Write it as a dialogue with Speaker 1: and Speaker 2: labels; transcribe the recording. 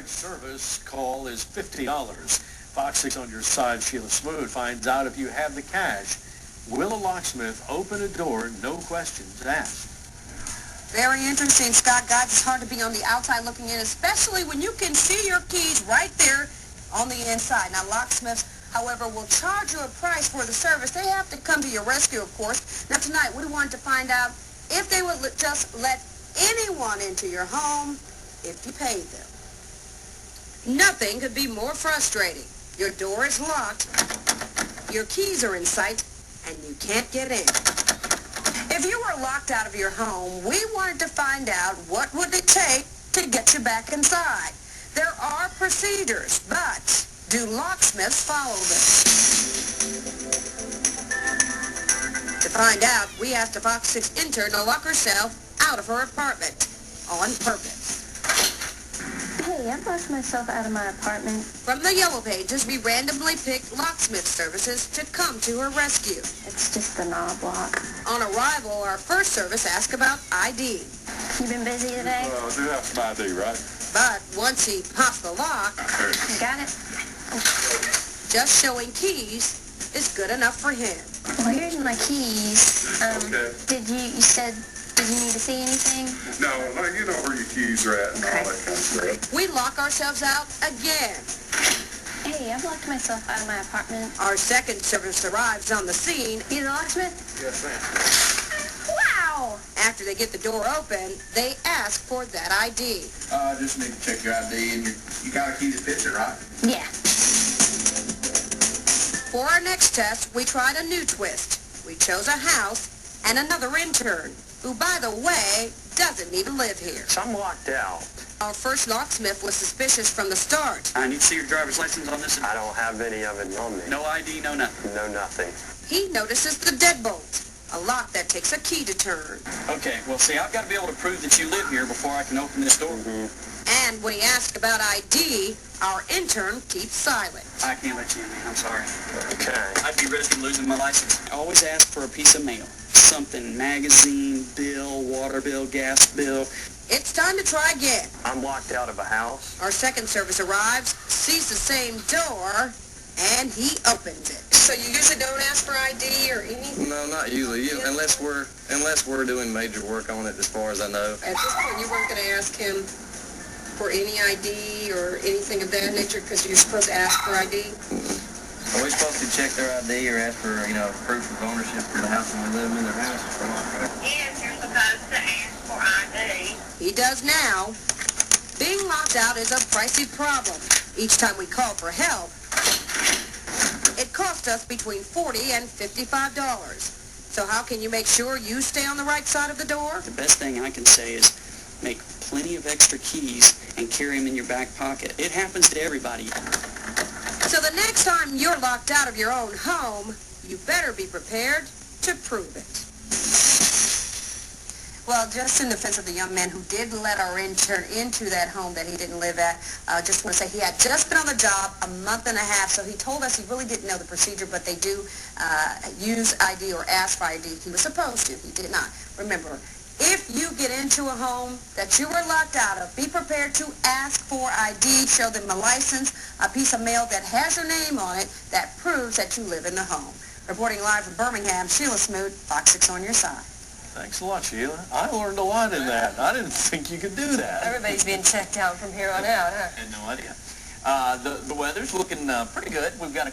Speaker 1: service call is $50. Fox 6 on your side, Sheila Smoot finds out if you have the cash. Will a locksmith open a door, no questions asked?
Speaker 2: Very interesting, Scott. Guys, it's hard to be on the outside looking in, especially when you can see your keys right there on the inside. Now, locksmiths, however, will charge you a price for the service. They have to come to your rescue, of course. Now, tonight, we wanted to find out if they would just let anyone into your home if you paid them. Nothing could be more frustrating. Your door is locked, your keys are in sight, and you can't get in. If you were locked out of your home, we wanted to find out what would it take to get you back inside. There are procedures, but do locksmiths follow them? To find out, we asked a Fox 6 intern to lock herself out of her apartment on purpose.
Speaker 3: Hey, I've locked myself out of my apartment.
Speaker 2: From the Yellow Pages, we randomly picked locksmith services to come to her rescue.
Speaker 3: It's just the knob lock.
Speaker 2: On arrival, our first service asked about ID.
Speaker 3: You been busy today?
Speaker 4: Well, I do have some ID, right?
Speaker 2: But once he pops the lock,
Speaker 3: You got it?
Speaker 2: just showing keys is good enough for him.
Speaker 3: Well, here's my keys.
Speaker 4: Okay.
Speaker 3: Did you need to see anything?
Speaker 4: No, you know where your keys are at and all that kind of stuff.
Speaker 2: We lock ourselves out again.
Speaker 3: Hey, I've locked myself out of my apartment.
Speaker 2: Our second service arrives on the scene.
Speaker 3: You the locksmith?
Speaker 4: Yes, ma'am.
Speaker 3: Wow!
Speaker 2: After they get the door open, they ask for that ID.
Speaker 5: I just need to check your ID, and you got a key to the picture, right?
Speaker 3: Yeah.
Speaker 2: For our next test, we tried a new twist. We chose a house and another intern, who, by the way, doesn't even live here.
Speaker 6: So I'm locked out.
Speaker 2: Our first locksmith was suspicious from the start.
Speaker 6: I need to see your driver's license on this. I don't have any of it on me. No ID, no nothing. No nothing.
Speaker 2: He notices the deadbolt, a lock that takes a key to turn.
Speaker 6: Okay, well, see, I've got to be able to prove that you live here before I can open this door.
Speaker 2: And when he asks about ID, our intern keeps silent.
Speaker 6: I can't let you in, man. I'm sorry. Okay. I'd be risking losing my license. I always ask for a piece of mail. Something, magazine, bill, water bill, gas bill.
Speaker 2: It's time to try again.
Speaker 6: I'm locked out of a house.
Speaker 2: Our second service arrives, sees the same door, and he opens it. So you usually don't ask for ID or anything?
Speaker 7: No, not usually. Unless we're doing major work on it, as far as I know.
Speaker 2: At this point, you weren't going to ask him for any ID or anything of that nature because you're supposed to ask for ID?
Speaker 5: Are we supposed to check their ID or ask for, proof of ownership for the house when we live in their house?
Speaker 8: Yes, you're supposed to ask for ID.
Speaker 2: He does now. Being locked out is a pricey problem. Each time we call for help, it costs us between $40 and $55. So how can you make sure you stay on the right side of the door?
Speaker 6: The best thing I can say is make plenty of extra keys and carry them in your back pocket. It happens to everybody.
Speaker 2: So the next time you're locked out of your own home, you better be prepared to prove it. Well, just in defense of the young man who did let our intern into that home that he didn't live at, just want to say he had just been on the job a month and a half, so he told us he really didn't know the procedure, but they do use ID or ask for ID. He was supposed to. He did not. Remember, if you get into a home that you were locked out of, be prepared to ask for ID, show them a license, a piece of mail that has your name on it that proves that you live in the home. Reporting live from Birmingham, Sheila Smoot, Fox 6 on your side.
Speaker 1: Thanks a lot, Sheila. I learned a lot in that. I didn't think you could do that.
Speaker 2: Everybody's being checked out from here on out, huh?
Speaker 1: I had no idea. The weather's looking pretty good. We've got a